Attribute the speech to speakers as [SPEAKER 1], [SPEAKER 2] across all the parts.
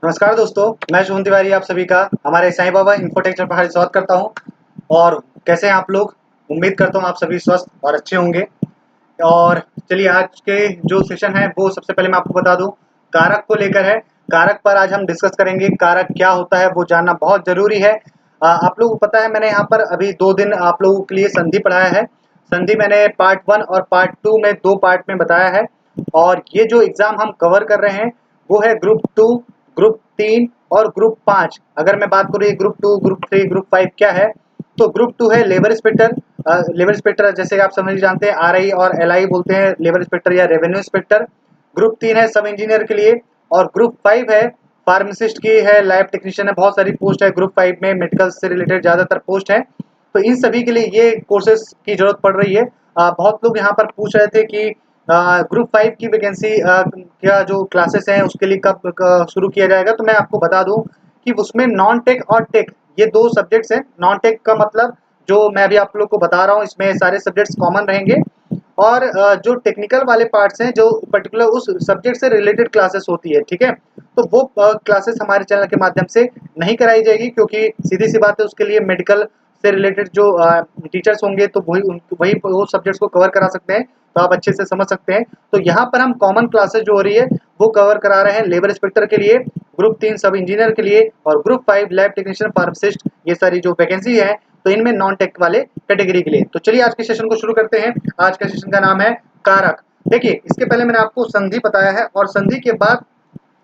[SPEAKER 1] नमस्कार दोस्तों, मैं शुभम तिवारी आप सभी का हमारे साईं बाबा इन्फोटेक चैनल पर हार्दिक स्वागत करता हूं। और कैसे हैं आप लोग? उम्मीद करता हूं आप सभी स्वस्थ और अच्छे होंगे। और चलिए आज के जो सेशन है वो सबसे पहले मैं आपको बता दूं, कारक को लेकर है। कारक पर आज हम डिस्कस करेंगे। कारक क्या होता है वो जानना बहुत जरूरी है। आप लोगों को पता है मैंने यहाँ पर अभी 2 दिन आप लोगों के लिए संधि पढ़ाया है। संधि मैंने पार्ट 1 और पार्ट 2 में 2 पार्ट में बताया है। और ये जो एग्जाम हम कवर कर रहे हैं वो है ग्रुप 2, ग्रुप 3 और ग्रुप 5। अगर मैं बात करूँ ग्रुप 2, ग्रुप 3, ग्रुप 5 क्या है, तो ग्रुप 2 है लेबर इंस्पेक्टर। लेबर इंस्पेक्टर जैसे आप समझ जानते हैं, आरआई और एलआई बोलते हैं लेबर इंस्पेक्टर या रेवेन्यू इंस्पेक्टर। ग्रुप 3 है सब इंजीनियर के लिए। और ग्रुप 5 है फार्मासिस्ट की है, लैब टेक्नीशियन है, बहुत सारी पोस्ट है ग्रुप 5 में। मेडिकल से रिलेटेड ज्यादातर पोस्ट है। तो इन सभी के लिए ये कोर्सेज की जरूरत पड़ रही है। बहुत लोग यहाँ पर पूछ रहे थे कि ग्रुप 5 की वैकेंसी क्या जो क्लासेस हैं उसके लिए कब शुरू किया जाएगा। तो मैं आपको बता दूं कि उसमें नॉन टेक और टेक ये 2 सब्जेक्ट्स हैं। नॉन टेक का मतलब जो मैं अभी आप लोग को बता रहा हूँ इसमें सारे सब्जेक्ट्स कॉमन रहेंगे। और जो टेक्निकल वाले पार्ट्स हैं जो पर्टिकुलर उस सब्जेक्ट से रिलेटेड क्लासेस होती है, ठीक है। तो वो क्लासेस हमारे चैनल के माध्यम से नहीं कराई जाएगी, क्योंकि सीधी सी बात है उसके लिए मेडिकल से रिलेटेड जो टीचर्स होंगे तो वही वो सब्जेक्ट्स को कवर करा सकते हैं। तो आप अच्छे से समझ सकते हैं। तो यहाँ पर हम कॉमन क्लासेस जो हो रही है वो कवर करा रहे हैं लेबर इंस्पेक्टर के लिए, ग्रुप 3 सब इंजीनियर के लिए और ग्रुप 5 लैब टेक्नीशियन फार्मासिस्ट, ये सारी जो वैकेंसी है तो इनमें नॉन टेक वाले कैटेगरी के लिए। तो चलिए आज के सेशन को शुरू करते हैं। आज का सेशन का नाम है कारक। देखिए इसके पहले मैंने आपको संधि बताया है और संधि के बाद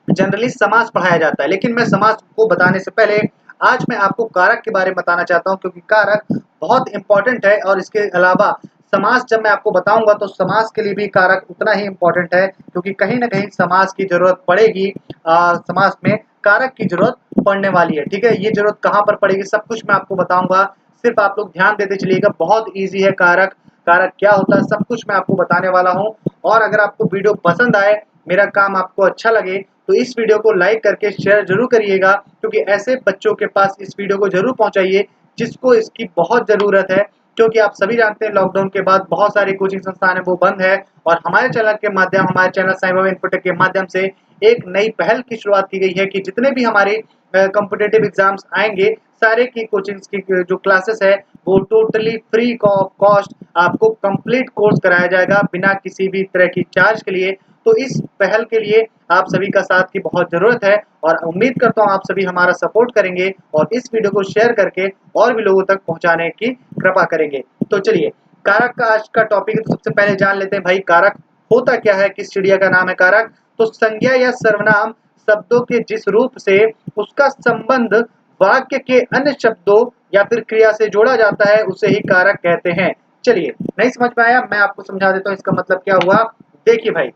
[SPEAKER 1] जनरली समास पढ़ाया जाता है, लेकिन मैं समास को बताने से पहले आज मैं आपको कारक के बारे में बताना चाहता हूं, क्योंकि कारक बहुत इंपॉर्टेंट है। और इसके अलावा समास जब मैं आपको बताऊंगा तो समास के लिए भी कारक उतना ही इंपॉर्टेंट है, क्योंकि कहीं ना कहीं समास की जरूरत पड़ेगी। समास में कारक की जरूरत पड़ने वाली है, ठीक है। ये जरूरत कहाँ पर पड़ेगी सब कुछ मैं आपको बताऊंगा। सिर्फ आप लोग ध्यान देते चलिएगा, बहुत ईजी है कारक। कारक क्या होता है सब कुछ मैं आपको बताने वाला हूँ। और अगर आपको वीडियो पसंद आए, मेरा काम आपको अच्छा लगे, तो इस वीडियो को लाइक करके शेयर जरूर करिएगा, क्योंकि ऐसे बच्चों के पास इस वीडियो को जरूर पहुंचाइए जिसको इसकी बहुत ज़रूरत है। क्योंकि आप सभी जानते हैं लॉकडाउन के बाद बहुत सारी कोचिंग संस्थान है वो बंद है। और हमारे चैनल के माध्यम, हमारे चैनल साईं बाबा इन्फोटेक के माध्यम से एक नई पहल की शुरुआत की गई है कि जितने भी हमारे कॉम्पिटेटिव एग्जाम्स आएंगे सारे की कोचिंग्स की जो क्लासेस है वो टोटली फ्री कॉस्ट आपको कंप्लीट कोर्स कराया जाएगा बिना किसी भी तरह की चार्ज के लिए। तो इस पहल के लिए आप सभी का साथ की बहुत जरूरत है और उम्मीद करता हूँ आप सभी हमारा सपोर्ट करेंगे और इस वीडियो को शेयर करके और भी लोगों तक पहुंचाने की कृपा करेंगे। तो चलिए कारक का आज का टॉपिक तो सबसे पहले जान लेते हैं भाई, कारक होता क्या है, किस चिड़िया का नाम है कारक। तो संज्ञा या सर्वनाम शब्दों के जिस रूप से उसका संबंध वाक्य के अन्य शब्दों या फिर क्रिया से जोड़ा जाता है उसे ही कारक कहते हैं। चलिए नहीं समझ में आया, मैं आपको समझा देता हूँ इसका मतलब क्या हुआ। देखिए भाई,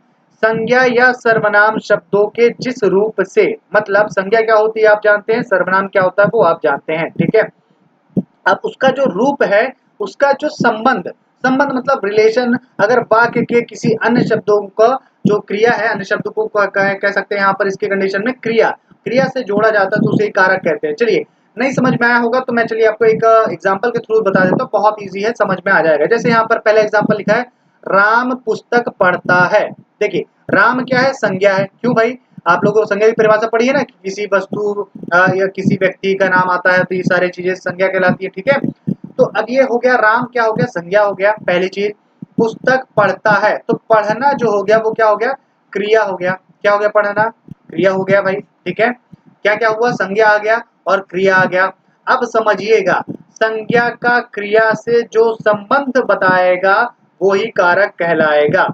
[SPEAKER 1] संज्ञा या सर्वनाम शब्दों के जिस रूप से, मतलब संज्ञा क्या होती है आप जानते हैं, सर्वनाम क्या होता है वो आप जानते हैं, ठीक है। अब उसका जो रूप है, उसका जो संबंध, संबंध मतलब रिलेशन, अगर वाक्य के किसी अन्य शब्दों का जो क्रिया है, अन्य शब्द को कह सकते हैं यहाँ पर इसके कंडीशन में क्रिया, क्रिया से जोड़ा जाता है तो उसे कारक कहते हैं। चलिए नहीं समझ में आया होगा तो मैं चलिए आपको एक एग्जांपल के थ्रू बता देता हूँ, बहुत इजी है, समझ में आ जाएगा। जैसे यहाँ पर पहला एग्जांपल लिखा है, राम पुस्तक पढ़ता है। देखिए राम क्या है, संज्ञा है। क्यों भाई, आप लोगों को संज्ञा की परिभाषा पढ़ी है ना, कि किसी वस्तु या किसी व्यक्ति का नाम आता है तो ये सारी चीजें संज्ञा कहलाती है, ठीक है। तो अब ये हो गया, राम क्या हो गया, संज्ञा हो गया पहली चीज। पुस्तक पढ़ता है तो पढ़ना जो हो गया वो क्या हो गया, क्रिया हो गया। क्या हो गया, पढ़ना क्रिया हो गया भाई, ठीक है। क्या क्या हुआ, संज्ञा आ गया और क्रिया आ गया। अब समझिएगा, संज्ञा का क्रिया से जो संबंध बताएगा वो ही कारक कहलाएगा,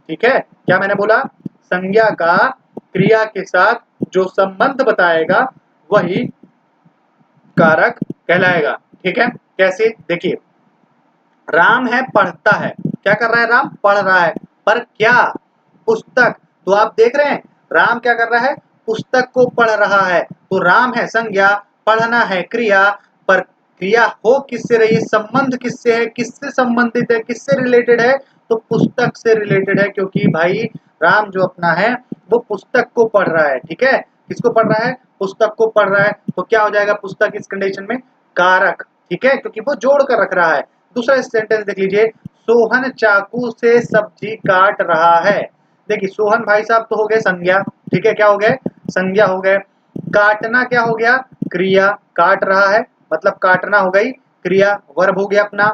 [SPEAKER 1] ठीक है। क्या मैंने बोला, संज्ञा का क्रिया के साथ जो संबंध बताएगा वही कारक कहलाएगा, ठीक है। कैसे, देखिए राम है पढ़ता है, क्या कर रहा है, राम पढ़ रहा है, पर क्या, पुस्तक। तो आप देख रहे हैं राम क्या कर रहा है, पुस्तक को पढ़ रहा है। तो राम है संज्ञा, पढ़ना है क्रिया, पर क्रिया हो किससे रही है, संबंध किससे है, किससे संबंधित है, किससे रिलेटेड है, तो पुस्तक से रिलेटेड है। क्योंकि भाई राम जो अपना है वो पुस्तक को पढ़ रहा है, ठीक है। किसको पढ़ रहा है, पुस्तक को पढ़ रहा है। तो क्या हो जाएगा पुस्तक इस कंडीशन में, कारक, ठीक है, क्योंकि वो जोड़ कर रख रहा है। दूसरा सेंटेंस देख लीजिए, सोहन चाकू से सब्जी काट रहा है। देखिए सोहन भाई साहब तो हो गए संज्ञा, ठीक है, क्या हो गए, संज्ञा हो गए। काटना क्या हो गया? क्रिया, काट रहा है मतलब काटना हो गई क्रिया, वर्ब हो गया अपना।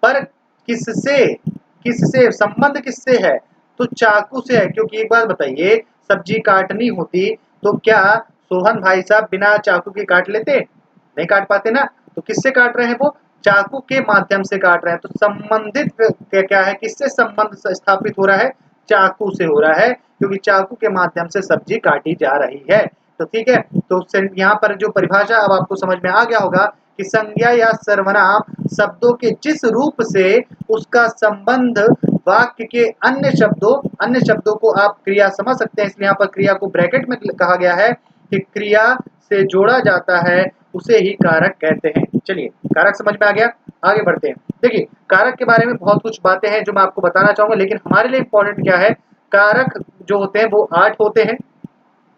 [SPEAKER 1] पर किससे, किससे संबंध किससे है? तो चाकू से है, क्योंकि एक बात बताइए, सब्जी काटनी होती तो क्या सोहन भाई साहब बिना चाकू के काट लेते? नहीं काट पाते ना। तो किससे काट रहे हैं वो? चाकू के माध्यम से काट रहे हैं। तो संबंधित क्या है, किससे संबंध स्थापित हो रहा है? चाकू से हो रहा है, क्योंकि चाकू के माध्यम से सब्जी काटी जा रही है। तो ठीक है, तो यहाँ पर जो परिभाषा अब आपको समझ में आ गया होगा कि संज्ञा या सर्वनाम शब्दों के जिस रूप से उसका संबंध वाक्य के अन्य शब्दों को आप क्रिया समझ सकते हैं, इसलिए यहाँ पर क्रिया को ब्रैकेट में कहा गया है कि क्रिया से जोड़ा जाता है उसे ही कारक कहते हैं। चलिए, कारक समझ में आ गया, आगे बढ़ते हैं। देखिए, कारक के बारे में बहुत कुछ बातें हैं जो मैं आपको बताना चाहूंगा, लेकिन हमारे लिए इंपॉर्टेंट क्या है, कारक जो होते हैं वो 8 होते हैं।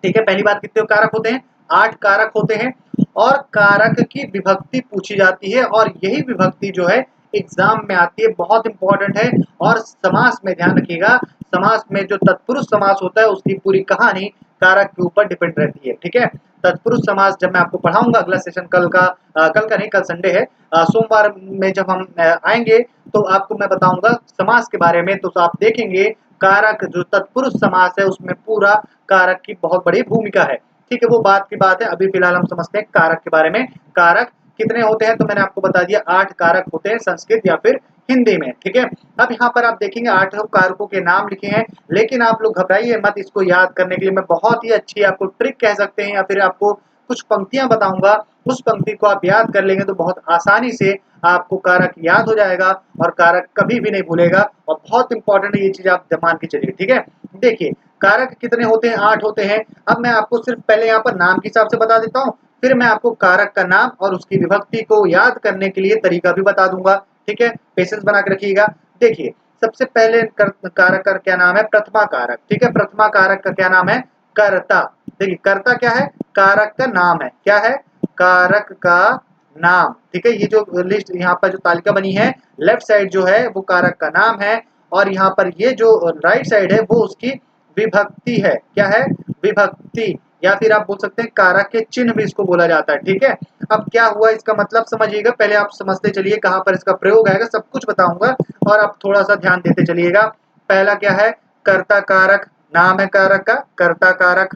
[SPEAKER 1] ठीक है, पहली बात, कितने कारक होते हैं? 8 कारक होते हैं। और कारक की विभक्ति पूछी जाती है, और यही विभक्ति जो है एग्जाम में आती है, बहुत इंपॉर्टेंट है। और समास में ध्यान रखिएगा, समास में जो तत्पुरुष समास होता है उसकी पूरी कहानी कारक के ऊपर डिपेंड रहती है। ठीक है, तत्पुरुष समास जब मैं आपको पढ़ाऊंगा अगला सेशन, कल का नहीं, कल संडे है, सोमवार में जब हम आएंगे तो आपको मैं बताऊंगा समास के बारे में। तो आप देखेंगे कारक जो तत्पुरुष समास है उसमें पूरा कारक की बहुत बड़ी भूमिका है। ठीक है, वो बात की बात है, अभी फिलहाल हम समझते हैं कारक के बारे में। कारक कितने होते हैं? तो मैंने आपको बता दिया 8 कारक होते हैं संस्कृत या फिर हिंदी में। ठीक है, अब यहाँ पर आप देखेंगे 8 कारकों के नाम लिखे हैं, लेकिन आप लोग घबराइए मत, इसको याद करने के लिए मैं बहुत ही अच्छी आपको ट्रिक कह सकते हैं, या फिर आपको कुछ पंक्तियां बताऊंगा, उस पंक्ति को आप याद कर लेंगे तो बहुत आसानी से आपको कारक याद हो जाएगा और कारक कभी भी नहीं भूलेगा। और बहुत इंपॉर्टेंट है ये चीज, आप मान के चलिए। ठीक है, देखिए कारक कितने होते हैं? 8 होते हैं। अब मैं आपको सिर्फ पहले यहाँ पर नाम के हिसाब से बता देता हूँ, फिर मैं आपको कारक का नाम और उसकी विभक्ति को याद करने के लिए तरीका भी बता दूंगा। ठीक है, पेशेंस बना के रखिएगा। देखिए, सबसे पहले कारक का क्या नाम है? प्रथमा कारक। ठीक है, प्रथमा कारक का क्या नाम है? कर्ता। देखिए, कर्ता क्या है? कारक का नाम है। क्या है? कारक का नाम। ठीक है, ये जो लिस्ट यहाँ पर जो तालिका बनी है, लेफ्ट साइड जो है वो कारक का नाम है, और यहाँ पर ये जो राइट साइड है वो उसकी विभक्ति है। क्या है? विभक्ति, या फिर आप बोल सकते हैं कारक के चिन्ह भी इसको बोला जाता है। ठीक है, अब क्या हुआ इसका मतलब समझिएगा, पहले आप समझते चलिए कहाँ पर इसका प्रयोग आएगा, सब कुछ बताऊंगा और आप थोड़ा सा ध्यान देते चलिएगा। पहला क्या है? कर्ता कारक, नाम है कारक का कर्ता कारक।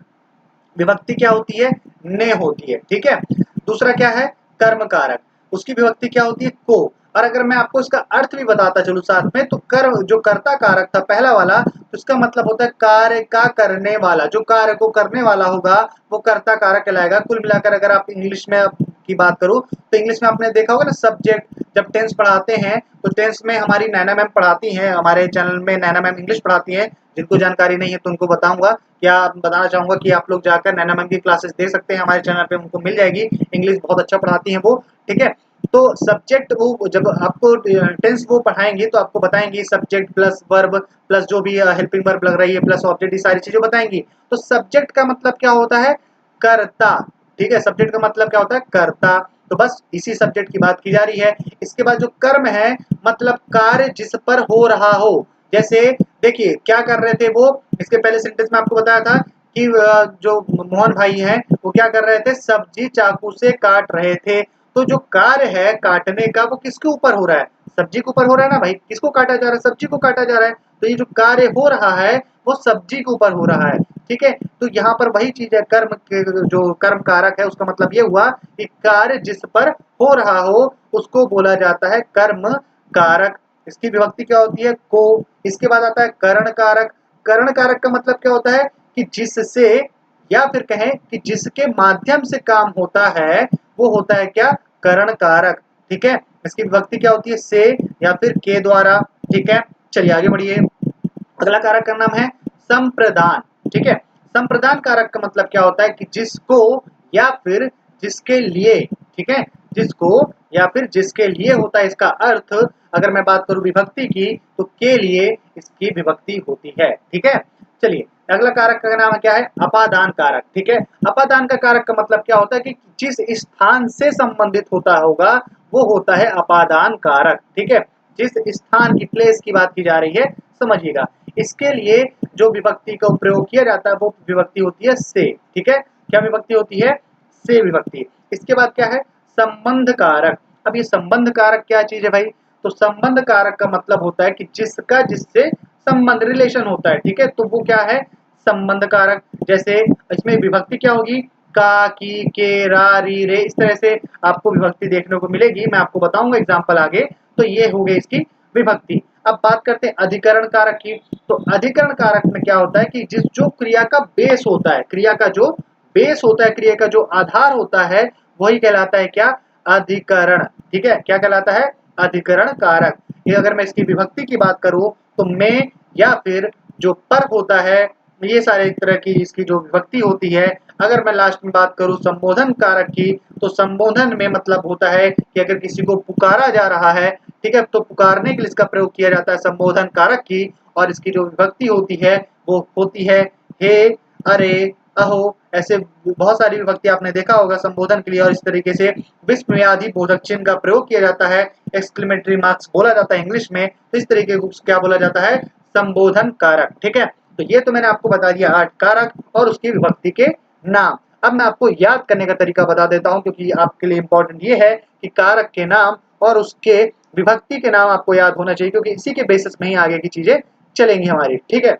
[SPEAKER 1] विभक्ति क्या होती है? ने होती है। ठीक है, दूसरा क्या है? कर्म कारक, उसकी विभक्ति क्या होती है? को। और अगर मैं आपको इसका अर्थ भी बताता चलूं साथ में, तो कर्म जो कर्ता कारक था पहला वाला, तो इसका मतलब होता है कार्य का करने वाला, जो कार्य को करने वाला होगा वो कर्ता कारक कहलाएगा। कुल मिलाकर अगर आप इंग्लिश में की बात करूं तो इंग्लिश में आपने देखा होगा ना, सब्जेक्ट जब टेंस पढ़ाते हैं तो टेंस में हमारी नैना मैम पढ़ाती हैं, हमारे चैनल में नैना मैम इंग्लिश पढ़ाती हैं। जिनको जानकारी नहीं है तो उनको बताऊंगा, क्या बताना चाहूंगा कि आप लोग जाकर नैना मैम की क्लासेस देख सकते हैं, हमारे चैनल पे उनको मिल जाएगी। इंग्लिश बहुत अच्छा पढ़ाती हैं वो। ठीक है, तो सब्जेक्ट वो जब आपको टेंस वो पढ़ाएंगी तो आपको बताएंगी सब्जेक्ट प्लस वर्ब प्लस जो भी हेल्पिंग वर्ब लग रही है प्लस ऑब्जेक्ट, ये सारी चीजें बताएंगी। तो सब्जेक्ट का मतलब क्या होता है? कर्ता। ठीक है, सब्जेक्ट का मतलब क्या होता है? कर्ता। तो बस इसी सब्जेक्ट की बात की जा रही है। इसके बाद जो कर्म है, मतलब कार्य जिस पर हो रहा हो। जैसे देखिए क्या कर रहे थे वो, इसके पहले सेंटेंस में आपको बताया था कि जो मोहन भाई हैं वो क्या कर रहे थे? सब्जी चाकू से काट रहे थे। तो जो कार्य है काटने का वो किसके ऊपर हो रहा है? सब्जी के ऊपर हो रहा है ना भाई, किसको काटा जा रहा है? सब्जी को काटा जा रहा है। तो ये जो कार्य हो रहा है वो सब्जी के ऊपर हो रहा है। ठीक है, तो यहाँ पर वही चीज है, कर्म के जो कर्म कारक है उसका मतलब ये हुआ कि कार्य जिस पर हो रहा हो उसको बोला जाता है कर्म कारक। इसकी विभक्ति क्या होती है? को। इसके बाद आता है करण कारक। करण कारक का मतलब क्या होता है? कि जिससे, या फिर कहें कि जिसके माध्यम से काम होता है वो होता है क्या? करण कारक। ठीक है, इसकी विभक्ति क्या होती है? से या फिर के द्वारा। ठीक है, चलिए आगे बढ़िए। अगला कारक का नाम है संप्रदान। ठीक है, संप्रदान कारक का मतलब क्या होता है? कि जिसको या फिर जिसके लिए। ठीक है, जिसको या फिर जिसके लिए होता है। इसका अर्थ अगर मैं बात करूं विभक्ति की तो के लिए इसकी विभक्ति होती है। ठीक है, चलिए अगला कारक का नाम क्या है? अपादान कारक। ठीक है, अपादान का कारक का मतलब क्या होता है? कि जिस स्थान से संबंधित होता होगा वो होता है अपादान कारक। ठीक है, जिस स्थान की, प्लेस की बात की जा रही है, समझिएगा। इसके लिए जो विभक्ति का प्रयोग किया जाता है वो विभक्ति होती है से। ठीक है, क्या विभक्ति होती है? से विभक्ति। इसके बाद क्या है? संबंध कारक। अब ये संबंध कारक क्या चीज है भाई? तो संबंध कारक का मतलब होता है कि जिसका जिससे संबंध रिलेशन होता है, ठीक है, तो वो क्या है? संबंध कारक। जैसे इसमें विभक्ति क्या होगी? का, की, के, रा, री, रे, इस तरह से आपको विभक्ति देखने को मिलेगी। मैं आपको बताऊंगा एग्जाम्पल आगे। तो ये हो गई इसकी विभक्ति। अब बात करते हैं अधिकरण कारक की। तो अधिकरण कारक में क्या होता है कि जिस जो क्रिया का बेस होता है, क्रिया का जो बेस होता है, क्रिया का जो आधार होता है, वही कहलाता है क्या? अधिकरण। ठीक है, क्या कहलाता है? अधिकरण कारक। ये अगर मैं इसकी विभक्ति की बात करूं तो में या फिर जो पर होता है, ये सारे तरह की इसकी जो विभक्ति होती है। अगर मैं लास्ट में बात करूं संबोधन कारक की, तो संबोधन में मतलब होता है कि अगर किसी को पुकारा जा रहा है, ठीक है, तो पुकारने के लिए इसका प्रयोग किया जाता है संबोधन कारक की। और इसकी जो विभक्ति होती है वो होती है हे, अरे, अहो, ऐसे बहुत सारी विभक्ति आपने देखा होगा संबोधन के लिए। और इस तरीके से विस्मयादि बोधक चिन्ह का प्रयोग किया जाता है, एक्सक्लेमेटरी मार्क्स बोला जाता है इंग्लिश में। तो इस तरीके को क्या बोला जाता है? संबोधन कारक। ठीक है, तो ये तो मैंने आपको बता दिया 8 कारक और उसकी विभक्ति के नाम। अब मैं आपको याद करने का तरीका बता देता हूं, क्योंकि आपके लिए इंपॉर्टेंट ये है कि कारक के नाम और उसके विभक्ति के नाम आपको याद होना चाहिए, क्योंकि इसी के बेसिस में ही आगे की चीजें चलेंगी हमारी। ठीक है,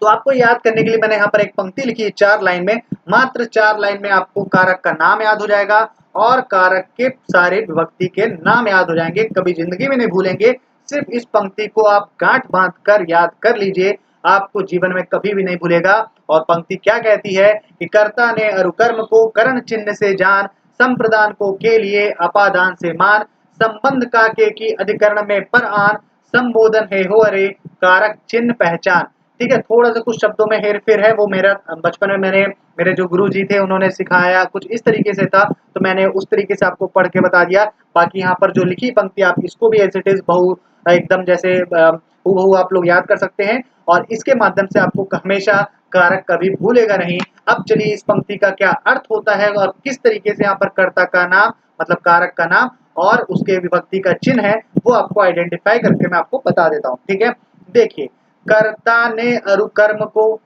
[SPEAKER 1] तो आपको याद करने के लिए मैंने यहाँ पर एक पंक्ति लिखी है 4 लाइन में। मात्र 4 लाइन में आपको कारक का नाम याद हो जाएगा और कारक के सारे विभक्ति के नाम याद हो जाएंगे, कभी जिंदगी में नहीं भूलेंगे। सिर्फ इस पंक्ति को आप गांठ बांध कर याद कर लीजिए, आपको जीवन में कभी भी नहीं भूलेगा। और पंक्ति क्या कहती है कि कर्ता ने अरुकर्म को करण चिन्ह से जान, संप्रदान को के लिए अपादान से मान, संबंध का के की अधिकरण में पर आन, संबोधन है हो अरे कारक चिन्ह पहचान। ठीक है, थोड़ा सा कुछ शब्दों में हेर फेर है, वो मेरा बचपन में मैंने मेरे जो गुरु जी थे उन्होंने सिखाया, कुछ इस तरीके से था, तो मैंने उस तरीके से आपको पढ़ के बता दिया। बाकी यहाँ पर जो लिखी पंक्ति आप इसको भी एज इट इज बहु एकदम जैसे हूबहू आप लोग याद कर सकते हैं। और इसके माध्यम से आपको हमेशा कारक कभी भूलेगा नहीं। अब चलिए इस पंक्ति का क्या अर्थ होता है और किस तरीके से यहाँ पर कर्ता का नाम मतलब कारक का नाम और उसके विभक्ति का चिन्ह है, वो आपको आइडेंटिफाई करके मैं आपको बता देता हूँ। ठीक है, देखिए, कर्ता ने अरुकर्म को,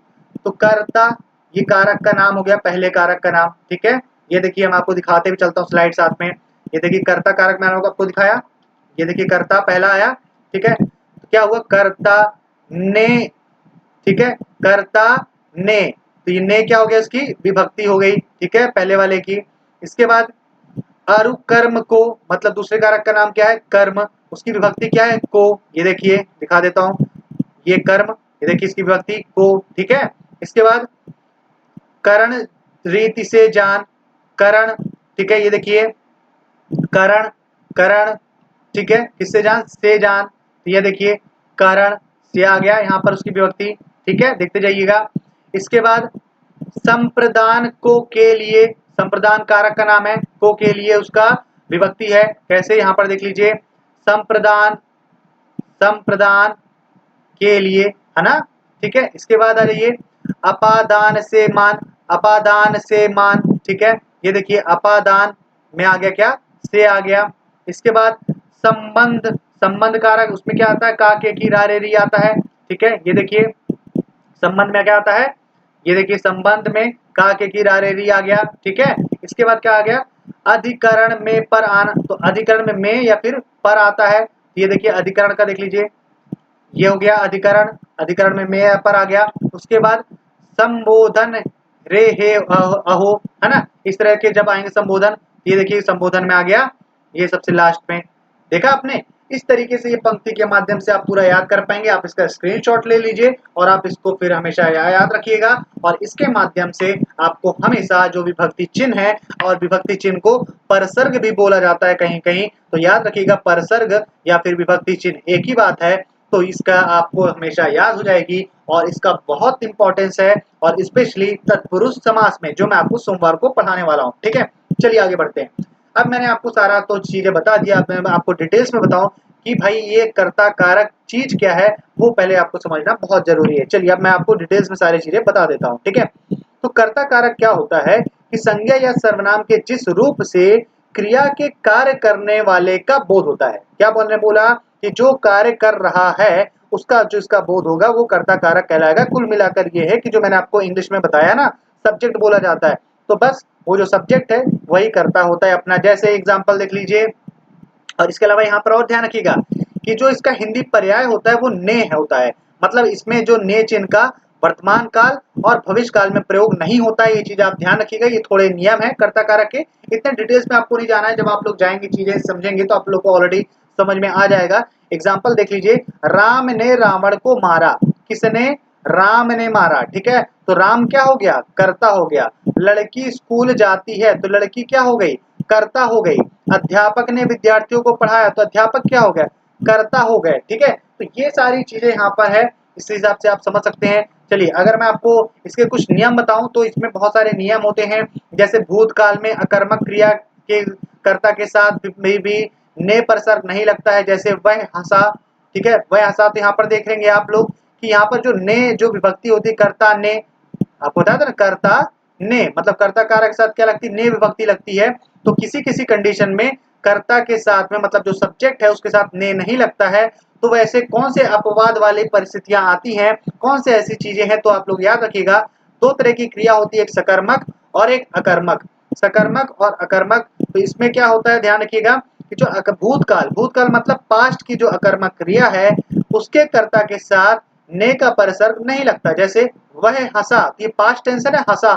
[SPEAKER 1] तो कर्ता ये कारक का नाम हो गया, पहले कारक का नाम। ठीक है, ये देखिए, मैं आपको दिखाते भी चलता हूँ स्लाइड साथ में। ये देखिए कर्ता कारक मैंने आपको दिखाया, ये देखिए कर्ता पहला आया। ठीक है, तो क्या हुआ? कर्ता ने। ठीक है, कर्ता ने, तो ये ने क्या हो गया? इसकी विभक्ति हो गई। ठीक है, पहले वाले की। इसके बाद अरुकर्म को मतलब दूसरे कारक का नाम क्या है? कर्म, उसकी विभक्ति क्या है? को। ये देखिए दिखा देता हूं, ये कर्म, ये देखिए इसकी विभक्ति को। ठीक है, इसके बाद करण रीति से जान, करण। ठीक है, ये देखिए करण, करण। ठीक है, किससे जान? से जान। तो ये देखिए करण से आ गया यहाँ पर उसकी विभक्ति। ठीक है, देखते जाइएगा। इसके बाद संप्रदान को के लिए, संप्रदान कारक का नाम है, को के लिए उसका विभक्ति है। कैसे? यहाँ पर देख लीजिए, संप्रदान, संप्रदान के लिए, है ना। ठीक है, इसके बाद आ जाइए अपादान से मान, अपादान से मान। ठीक है, ये देखिए अपादान में आ गया क्या? से आ गया। इसके बाद संबंध, संबंध कारक उसमें क्या आता है? का के की रा रे री आता है। ठीक है, ये देखिए संबंध में क्या आता है? ये देखिए संबंध में का के की रा रे री आ गया। ठीक है, इसके बाद क्या आ गया? अधिकरण में पर आना, तो अधिकरण में या फिर पर आता है। ये देखिए अधिकरण का देख लीजिए, ये हो गया अधिकरण, अधिकरण में पर आ गया। उसके बाद संबोधन रे हे अहो, है ना, इस तरह के जब आएंगे संबोधन, ये देखिए संबोधन में आ गया, ये सबसे लास्ट में। देखा आपने? इस तरीके से ये पंक्ति के माध्यम से आप पूरा याद कर पाएंगे। आप इसका स्क्रीनशॉट ले लीजिए और आप इसको फिर हमेशा याद रखिएगा। और इसके माध्यम से आपको हमेशा जो विभक्ति चिन्ह है, और विभक्ति चिन्ह को परसर्ग भी बोला जाता है कहीं कहीं, तो याद रखिएगा परसर्ग या फिर विभक्ति चिन्ह एक ही बात है। तो इसका आपको हमेशा याद हो जाएगी और इसका बहुत इंपॉर्टेंस है, और स्पेशली तत्पुरुष समास में, जो मैं आपको सोमवार को पढ़ाने वाला हूँ। ठीक है, चलिए आगे बढ़ते हैं। अब मैंने आपको सारा तो चीजें बता दिया, अब मैं आपको डिटेल्स में बताऊं कि भाई ये कर्ता कारक चीज क्या है, वो पहले आपको समझना बहुत जरूरी है। चलिए अब मैं आपको डिटेल्स में सारी चीजें बता देता हूँ। ठीक है, तो कर्ता कारक क्या होता है कि संज्ञा या सर्वनाम के जिस रूप से क्रिया के कार्य करने वाले का बोध होता है। क्या बोलने बोला कि जो कार्य कर रहा है उसका जो इसका बोध होगा वो कर्ता कारक कहलाएगा। कुल मिलाकर ये है कि जो मैंने आपको इंग्लिश में बताया ना, सब्जेक्ट बोला जाता है, तो बस वो जो सब्जेक्ट है वही कर्ता होता है अपना। जैसे एग्जाम्पल देख लीजिए। और इसके अलावा यहाँ पर और ध्यान रखिएगा कि जो इसका हिंदी पर्याय होता है वो ने होता है, मतलब इसमें जो ने चिन्ह का वर्तमान काल और भविष्य काल में प्रयोग नहीं होता है। ये चीज आप ध्यान रखिएगा, ये थोड़े नियम है कर्ता कारक के। इतने डिटेल्स में आपको नहीं जाना है, जब आप लोग जाएंगे चीजें समझेंगे तो आप लोग को ऑलरेडी समझ में आ जाएगा। एग्जाम्पल देख लीजिए, राम ने रावण को मारा। किसने? राम ने मारा। ठीक है, तो राम क्या हो गया? कर्ता हो गया। लड़की स्कूल जाती है, तो लड़की क्या हो गई? कर्ता हो गई। अध्यापक ने विद्यार्थियों को पढ़ाया, तो अध्यापक क्या हो गया? कर्ता हो गए। ठीक है, तो ये सारी चीजें यहाँ पर है, इस हिसाब से आप समझ सकते हैं। चलिए, अगर मैं आपको इसके कुछ नियम बताऊं तो इसमें बहुत सारे नियम होते हैं। जैसे भूतकाल में अकर्मक क्रिया के कर्ता के साथ भी ने पर सर्ग नहीं लगता है, जैसे वह हंसा। ठीक है, वह हंसा, तो यहाँ पर देखेंगे आप लोग कि यहाँ पर जो ने जो विभक्ति होती है कर्ता ने, आपको बताया था ना, कर्ता ने मतलब कर्ता कारक के साथ क्या लगती है? ने विभक्ति लगती है। तो किसी किसी कंडीशन में कर्ता के साथ में मतलब जो सब्जेक्ट है उसके साथ ने नहीं लगता है, तो वैसे कौन से अपवाद वाली परिस्थितियां आती हैं, कौन से ऐसी चीजें हैं, तो आप लोग याद रखिएगा। दो तरह की क्रिया होती है, एक सकर्मक और एक अकर्मक। सकर्मक और अकर्मक, तो इसमें क्या होता है ध्यान रखिएगा कि जो भूतकाल, भूतकाल मतलब पास्ट की जो अकर्मक क्रिया है उसके कर्ता के साथ ने का परसर्ग नहीं लगता। जैसे वह हंसा, ये पास्ट टेंस है ना, हंसा,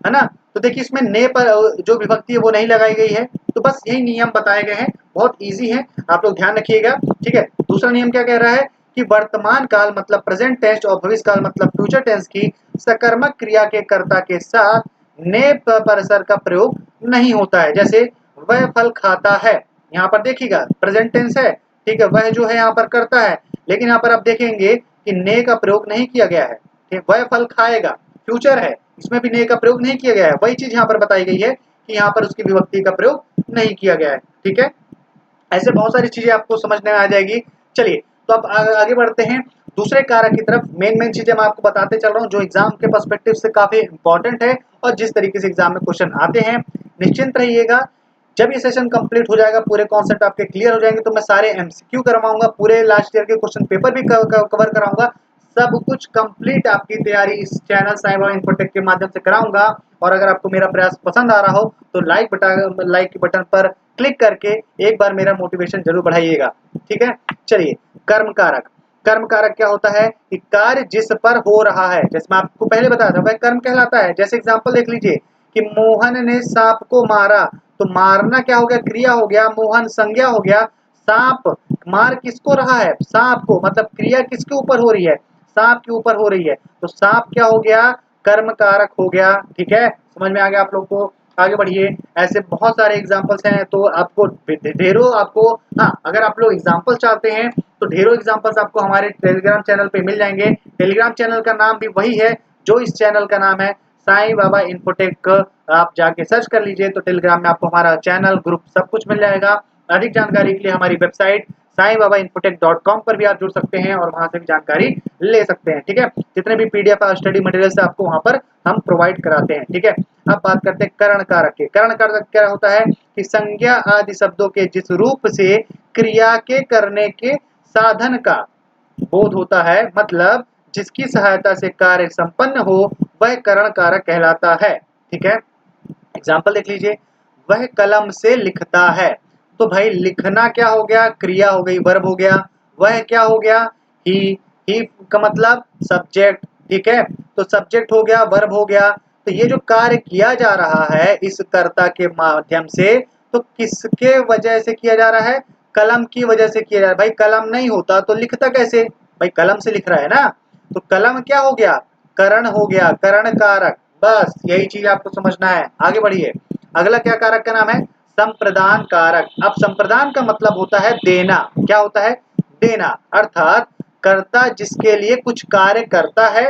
[SPEAKER 1] है ना, तो देखिए इसमें ने पर जो विभक्ति है वो नहीं लगाई गई है। तो बस यही नियम बताए गए हैं, बहुत इजी है, आप लोग ध्यान रखिएगा। ठीक है, दूसरा नियम क्या कह रहा है कि वर्तमान काल मतलब प्रेजेंट टेंस और भविष्य काल मतलब फ्यूचर टेंस की सकर्मक क्रिया के कर्ता के साथ ने परसर का प्रयोग नहीं होता है। जैसे वह फल खाता है, यहाँ पर देखिएगा प्रेजेंट टेंस है। ठीक है, वह जो है यहाँ पर करता है, लेकिन यहाँ पर आप देखेंगे कि ने का प्रयोग नहीं किया गया है। ठीक, वह फल खाएगा, फ्यूचर है, इसमें भी ने का प्रयोग नहीं किया गया है। वही चीज यहाँ पर बताई गई है कि यहाँ पर उसकी विभक्ति का प्रयोग नहीं किया गया है। ठीक है, ऐसे बहुत सारी चीजें आपको समझने में आ जाएगी। चलिए, तो अब आगे बढ़ते हैं दूसरे कारक की तरफ। मेन चीजें मैं आपको बताते चल रहा हूँ जो एग्जाम के पर्सपेक्टिव से काफी इंपॉर्टेंट है और जिस तरीके से एग्जाम में क्वेश्चन आते हैं। निश्चिंत रहिएगा, जब ये सेशन कंप्लीट हो जाएगा, पूरे कॉन्सेप्ट आपके क्लियर हो जाएंगे, तो मैं सारे एमसीक्यू करवाऊंगा, पूरे लास्ट ईयर के क्वेश्चन पेपर भी कवर कराऊंगा। सब कुछ कंप्लीट आपकी तैयारी इस चैनल साई बाबा इन्फोटेक के माध्यम से कराऊंगा। और अगर आपको मेरा प्रयास पसंद आ रहा हो तो लाइक के बटन पर क्लिक करके एक बार मेरा मोटिवेशन जरूर बढ़ाइएगा। ठीक है, चलिए, कर्म कारक। कर्म कारक क्या होता है कि कार्य जिस पर हो रहा है, जैसे मैं आपको पहले बताया था, वह कर्म कहलाता है। जैसे एग्जांपल देख लीजिए कि मोहन ने सांप को मारा, तो मारना क्या हो गया? क्रिया हो गया। मोहन संज्ञा हो गया। सांप मार किसको रहा है? सांप को, मतलब क्रिया किसके ऊपर हो रही है? सांप के ऊपर हो रही है, तो सांप क्या हो गया? कर्म कारक हो गया। ठीक है, समझ में आ गया आप लोग को? आगे बढ़िए, ऐसे बहुत सारे एग्जाम्पल्स हैं, तो आपको ढेरों आपको, हाँ, अगर आप लोग एग्जाम्पल चाहते हैं तो ढेरों एग्जाम्पल्स आपको हमारे टेलीग्राम चैनल पे मिल जाएंगे। टेलीग्राम चैनल का नाम भी वही है जो इस चैनल का नाम है, साईं बाबा इन्फोटेक। आप जाके सर्च कर लीजिए तो टेलीग्राम में आपको हमारा चैनल, ग्रुप सब कुछ मिल जाएगा। अधिक जानकारी के लिए हमारी वेबसाइट saibabainfotech.com पर भी आप जुड़ सकते हैं और वहां से भी जानकारी ले सकते हैं। ठीक है, जितने भी पीडीएफ और स्टडी मटेरियल आपको वहां पर हम प्रोवाइड कराते हैं। ठीक है, अब बात करते हैं करण कारक के। करण कारक क्या होता है कि संज्ञा आदि शब्दों के जिस रूप से क्रिया के करने के साधन का बोध होता है, मतलब जिसकी सहायता से कार्य संपन्न हो, वह करण कारक कहलाता है। ठीक है, एग्जाम्पल देख लीजिए, वह कलम से लिखता है, तो भाई लिखना क्या हो गया? क्रिया हो गई, वर्ब हो गया। वह क्या हो गया? ही का मतलब सब्जेक्ट। ठीक है, तो सब्जेक्ट हो गया, वर्ब हो गया। तो ये जो कार्य किया जा रहा है इस कर्ता के माध्यम से, तो किसके वजह से किया जा रहा है? कलम की वजह से किया जा रहा है। भाई कलम नहीं होता तो लिखता कैसे? भाई कलम से लिख रहा है ना, तो कलम क्या हो गया? करण हो गया, करण कारक। बस यही चीज आपको समझना है। आगे बढ़िए, अगला क्या कारक का नाम है? संप्रदान कारक। अब संप्रदान का मतलब होता है देना। क्या होता है? देना, अर्थात कर्ता जिसके लिए कुछ कार्य करता है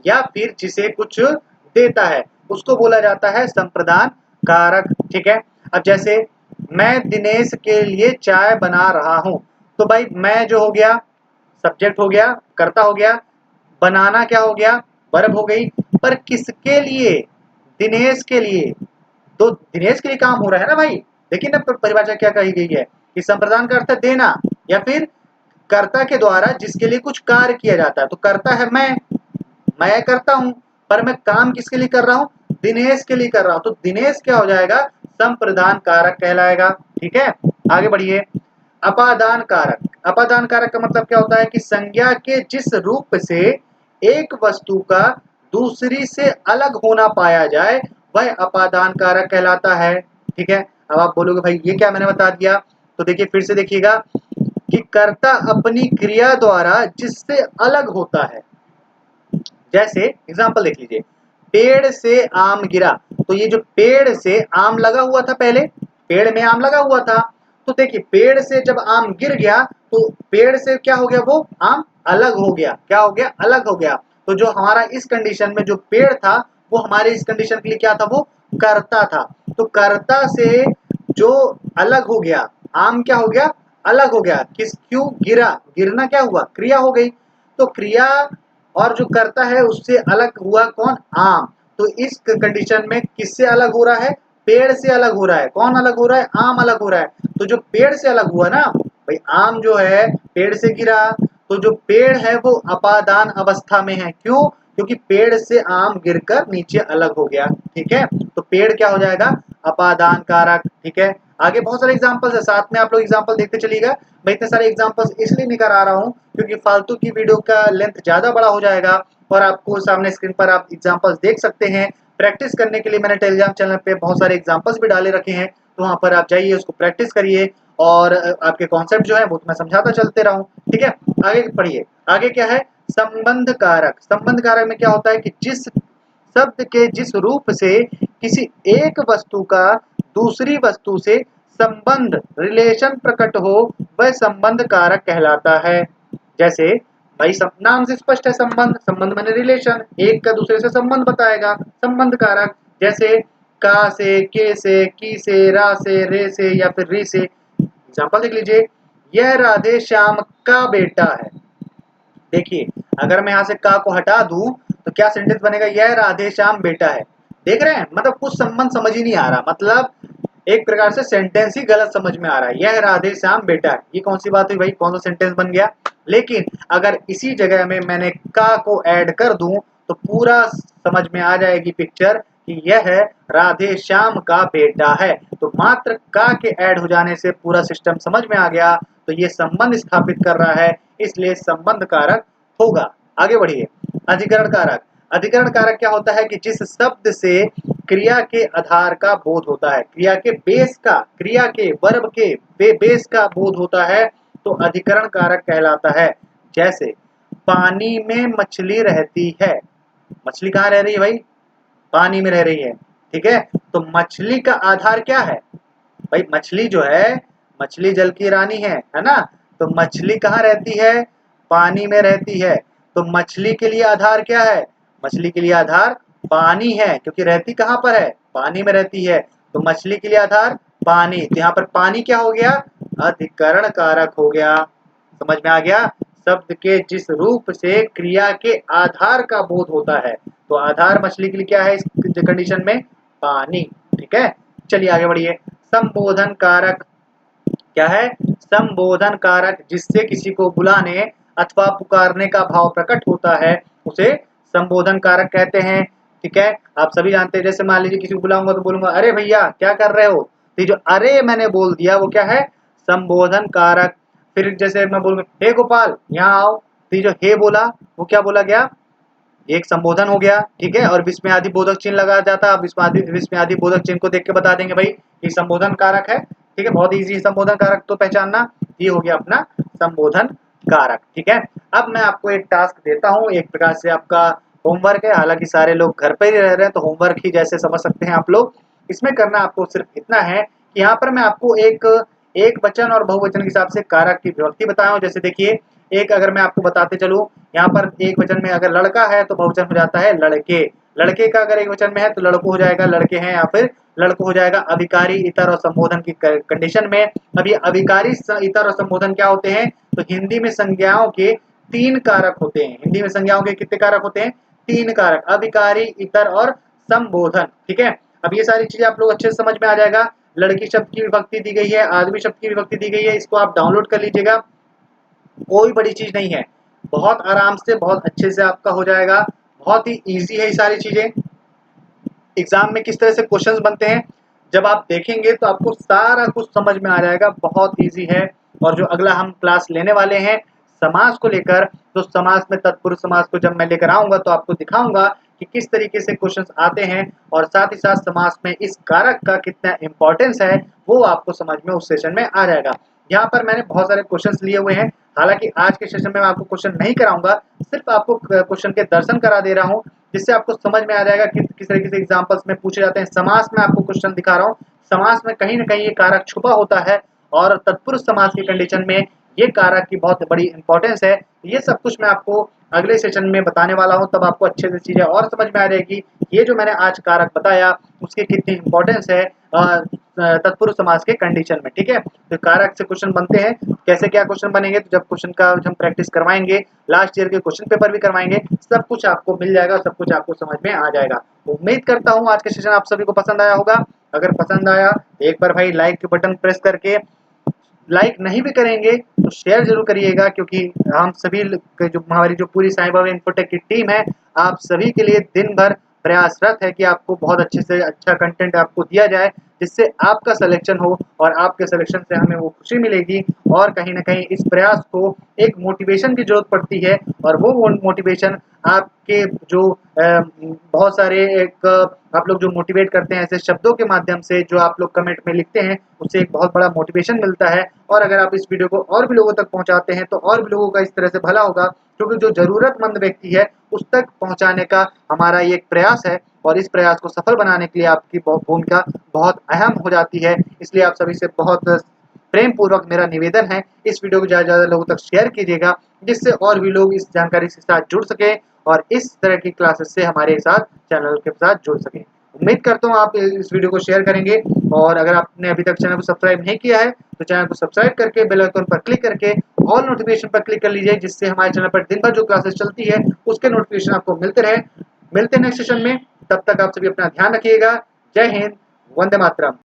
[SPEAKER 1] या फिर जिसे कुछ देता है उसको बोला जाता है संप्रदान कारक। ठीक है, अब जैसे मैं दिनेश के लिए चाय बना रहा हूं, तो भाई मैं जो हो गया सब्जेक्ट हो गया, कर्ता हो गया, बनाना क्या हो गया? वर्ब हो गई। पर किसके लिए? दिनेश के लिए, तो दिनेश के लिए काम हो रहा है ना भाई। देखिए ना परिभाषा क्या कही गई है कि संप्रदान का अर्थ है देना या फिर कर्ता के द्वारा जिसके लिए कुछ कार्य किया जाता है। तो कर्ता है मैं करता हूं, पर मैं काम किसके लिए कर रहा हूं? दिनेश के लिए कर रहा हूं, तो दिनेश क्या हो जाएगा, संप्रदान कारक कहलाएगा। ठीक है, आगे बढ़िए। अपादान कारक, अपादान कारक का मतलब क्या होता है कि संज्ञा के जिस रूप से एक वस्तु का दूसरी से अलग होना पाया जाए वह अपादान कारक कहलाता है। ठीक है, अब आप बोलोगे भाई ये क्या मैंने बता दिया, तो देखिए फिर से देखिएगा कि कर्ता अपनी क्रिया द्वारा जिससे अलग होता है, जैसे एग्जाम्पल देख लीजिए, पेड़ से आम गिरा, तो ये जो पेड़ से आम लगा हुआ था, पहले पेड़ में आम लगा हुआ था, तो देखिए पेड़ से जब आम गिर गया तो पेड़ से क्या हो गया, वो आम अलग हो गया, क्या हो गया, अलग हो गया। तो जो हमारा इस कंडीशन में जो पेड़ था वो हमारे इस कंडीशन के लिए क्या था, वो कर्ता था। तो कर्ता से जो अलग हो गया, आम क्या हो गया, अलग हो गया, किस, क्यों, गिरा, गिरना क्या हुआ, क्रिया हो गई। तो क्रिया और जो करता है उससे अलग हुआ कौन, आम। तो इस कंडीशन में किससे अलग हो रहा है, पेड़ से अलग हो रहा है। कौन अलग हो रहा है, आम अलग हो रहा है। तो जो पेड़ से अलग हुआ ना भाई, आम जो है पेड़ से गिरा, तो जो पेड़ है वो अपादान अवस्था में है, क्यों, क्योंकि पेड़ से आम गिरकर नीचे अलग हो गया। ठीक है, तो पेड़ क्या हो जाएगा, अपादान कारक। ठीक है, आगे बहुत सारे एग्जांपल्स है, साथ में आप लोग एग्जांपल देखते चलिएगा। मैं इतने सारे एग्जांपल्स इसलिए नहीं करा रहा हूँ क्योंकि फालतू की वीडियो का लेंथ ज्यादा बड़ा हो जाएगा, और आपको सामने स्क्रीन पर आप एग्जांपल्स देख सकते हैं। प्रैक्टिस करने के लिए मैंने टेलीग्राम चैनल पे बहुत सारे एग्जांपल्स भी डाले रखे हैं, तो वहां पर आप जाइए, उसको प्रैक्टिस करिए, और आपके कॉन्सेप्ट जो है वो मैं समझाता चलते रहूं। ठीक है, आगे पढ़िए। आगे क्या है, संबंध कारक। संबंध कारक में क्या होता है कि जिस शब्द के जिस रूप से किसी एक वस्तु का दूसरी वस्तु से संबंध, रिलेशन प्रकट हो वह संबंध कारक कहलाता है। जैसे भाई नाम से स्पष्ट है, संबंध, संबंध माने रिलेशन, एक का दूसरे से संबंध बताएगा, संबंध कारक। जैसे का से, के से, की से, रा से, रे से या फिर री से। एग्जाम्पल देख लीजिए, यह राधे श्याम का बेटा है। देखिए अगर मैं यहाँ से का को हटा दूं तो क्या सेंटेंस बनेगा, यह राधे श्याम बेटा है। देख रहे हैं, मतलब कुछ संबंध समझ ही नहीं आ रहा, मतलब एक प्रकार से सेंटेंस ही गलत समझ में आ रहा है, यह राधे श्याम बेटा है। ये कौन सी बात हुई भाई, कौन सा सेंटेंस बन गया। लेकिन अगर इसी जगह में मैंने का को ऐड कर दूं तो पूरा समझ में आ जाएगी पिक्चर कि यह राधे श्याम का बेटा है। तो मात्र का के ऐड हो जाने से पूरा सिस्टम समझ में आ गया, तो ये संबंध स्थापित कर रहा है, इसलिए संबंध कारक होगा। आगे बढ़िए, अधिकरण कारक। अधिकरण कारक क्या होता है कि जिस शब्द से क्रिया के आधार का बोध होता है, क्रिया के बेस का, क्रिया के वर्ब के बेस का बोध होता है, तो अधिकरण कारक कहलाता है। जैसे पानी में मछली रहती है, मछली कहाँ रह रही है भाई, पानी में रह रही है। ठीक है, तो मछली का आधार क्या है भाई, मछली जो है, मछली जल की रानी है ना। तो मछली कहाँ रहती है, पानी में रहती है। तो मछली के लिए आधार क्या है, मछली के लिए आधार पानी है, क्योंकि रहती कहाँ पर है, पानी में रहती है। तो मछली के लिए आधार पानी, तो यहाँ पर पानी क्या हो गया, अधिकरण कारक हो गया। समझ में आ गया, शब्द के जिस रूप से क्रिया के आधार का बोध होता है, तो आधार मछली के लिए क्या है इस कंडीशन में, पानी। ठीक है, चलिए आगे बढ़िए। संबोधन कारक क्या है, संबोधन कारक जिससे किसी को बुलाने अथवा पुकारने का भाव प्रकट होता है उसे संबोधन कारक कहते हैं। ठीक है, आप सभी जानते हैं, जैसे मान लीजिए किसी को बुलाऊंगा तो बोलूंगा अरे भैया क्या कर रहे हो, तो जो अरे मैंने बोल दिया वो क्या है, संबोधन कारक। फिर जैसे मैं बोलूंगा हे गोपाल यहाँ आओ, तो जो हे बोला वो क्या बोला गया, एक संबोधन हो गया। ठीक है, और विस्मयादि बोधक चिन्ह लगा जाता है, विस्मयादि बोधक चिन्ह को देख के बता देंगे भाई ये संबोधन कारक है। ठीक है, बहुत इजी संबोधन कारक तो पहचानना, ये हो गया अपना संबोधन कारक। ठीक है, अब मैं आपको एक टास्क देता हूँ, एक प्रकार से आपका होमवर्क है, हालांकि सारे लोग घर पर ही रह रहे हैं तो होमवर्क ही जैसे समझ सकते हैं आप लोग। इसमें करना आपको सिर्फ इतना है कि यहाँ पर मैं आपको एक वचन और बहुवचन के हिसाब से कारक की विभक्ति बताया हूँ। जैसे देखिए, एक अगर मैं आपको बताते चलूं, यहाँ पर एक वचन में अगर लड़का है तो बहुवचन हो जाता है लड़के, लड़के का अगर एक वचन में है तो लड़को हो जाएगा लड़के हैं, या फिर लड़को हो जाएगा। अभिकारी, इतर और संबोधन की कंडीशन में, अब ये अभिकारी, इतर और संबोधन क्या होते हैं, तो हिंदी में संज्ञाओं के 3 कारक होते हैं। हिंदी में संज्ञाओं के कितने कारक होते हैं, 3 कारक, अभिकारी, इतर और संबोधन। ठीक है, अब ये सारी चीजें आप लोग अच्छे से समझ में आ जाएगा। लड़की शब्द की विभक्ति दी गई है, आदमी शब्द की विभक्ति दी गई है, इसको आप डाउनलोड कर लीजिएगा, कोई बड़ी चीज नहीं है, बहुत आराम से बहुत अच्छे से आपका हो जाएगा, बहुत ही इजी है ये सारी चीजें। एग्जाम में किस तरह से क्वेश्चंस बनते हैं, जब आप देखेंगे तो आपको सारा कुछ समझ में आ जाएगा। बहुत ईजी है। और जो अगला हम क्लास लेने वाले हैं समास को लेकर, तो समास में तत्पुरुष समास को जब मैं लेकर आऊंगा तो आपको दिखाऊंगा कि किस तरीके से क्वेश्चंस आते हैं, और साथ ही साथ समास में इस कारक का कितना इंपॉर्टेंस है वो आपको समझ में उस सेशन में आ जाएगा। यहाँ पर मैंने बहुत सारे क्वेश्चंस लिए हुए हैं। हालांकि आज के सेशन में मैं आपको क्वेश्चन नहीं कराऊंगा, सिर्फ आपको क्वेश्चन के दर्शन करा दे रहा हूँ, जिससे आपको समझ में आ जाएगा कि किस तरीके से एग्जाम्पल्स में पूछे जाते हैं। समास में आपको क्वेश्चन दिखा रहा हूँ, समास में कहीं ना कहीं ये कारक छुपा होता है, और तत्पुरुष समास की कंडीशन में ये कारक की बहुत बड़ी इंपॉर्टेंस है। ये सब कुछ मैं आपको अगले सेशन में बताने वाला हूँ, तब आपको अच्छे से चीजें और समझ में आ जाएगी। ये जो मैंने आज कारक बताया उसकी कितनी इंपॉर्टेंस है तत्पुरुष समास के कंडीशन में। ठीक है, तो कारक से क्वेश्चन बनते हैं, कैसे क्या क्वेश्चन बनेंगे, तो जब क्वेश्चन का हम प्रैक्टिस करवाएंगे, लास्ट ईयर के क्वेश्चन पेपर भी करवाएंगे, सब कुछ आपको मिल जाएगा, सब कुछ आपको समझ में आ जाएगा। उम्मीद करता हूँ आज के सेशन आप सभी को पसंद आया होगा। अगर पसंद आया एक बार भाई लाइक के बटन प्रेस करके, लाइक नहीं भी करेंगे तो शेयर जरूर करिएगा, क्योंकि हम सभी जो हमारी जो पूरी साईं बाबा इन्फोटेक की टीम है, आप सभी के लिए दिन भर प्रयासरत है कि आपको बहुत अच्छे से अच्छा कंटेंट आपको दिया जाए, जिससे आपका सिलेक्शन हो, और आपके सिलेक्शन से हमें वो खुशी मिलेगी। और कहीं ना कहीं इस प्रयास को एक मोटिवेशन की जरूरत पड़ती है, और वो मोटिवेशन आपके जो बहुत सारे एक आप लोग जो मोटिवेट करते हैं ऐसे शब्दों के माध्यम से, जो आप लोग कमेंट में लिखते हैं, उससे एक बहुत बड़ा मोटिवेशन मिलता है। और अगर आप इस वीडियो को और भी लोगों तक पहुंचाते हैं तो और भी लोगों का इस तरह से भला होगा, क्योंकि जो जरूरतमंद व्यक्ति है उस तक पहुंचाने का हमारा ये एक प्रयास है, और इस प्रयास को सफल बनाने के लिए आपकी भूमिका बहुत अहम हो जाती है। इसलिए आप सभी से बहुत प्रेम पूर्वक मेरा निवेदन है, इस वीडियो को ज़्यादा से ज़्यादा लोगों तक शेयर कीजिएगा, जिससे और भी लोग इस जानकारी के साथ जुड़ सके, और इस तरह की क्लासेस से हमारे साथ चैनल के साथ जुड़ सकें। उम्मीद करता हूँ आप इस वीडियो को शेयर करेंगे, और अगर आपने अभी तक चैनल को सब्सक्राइब नहीं किया है तो चैनल को सब्सक्राइब करके बेल आइकन पर क्लिक करके ऑल नोटिफिकेशन पर क्लिक कर लीजिए, जिससे हमारे चैनल पर दिन भर जो क्लासेस चलती है उसके नोटिफिकेशन आपको मिलते रहे। मिलते हैं नेक्स्ट सेशन में, तब तक आप सभी अपना ध्यान रखिएगा। जय हिंद, वंदे मातरम।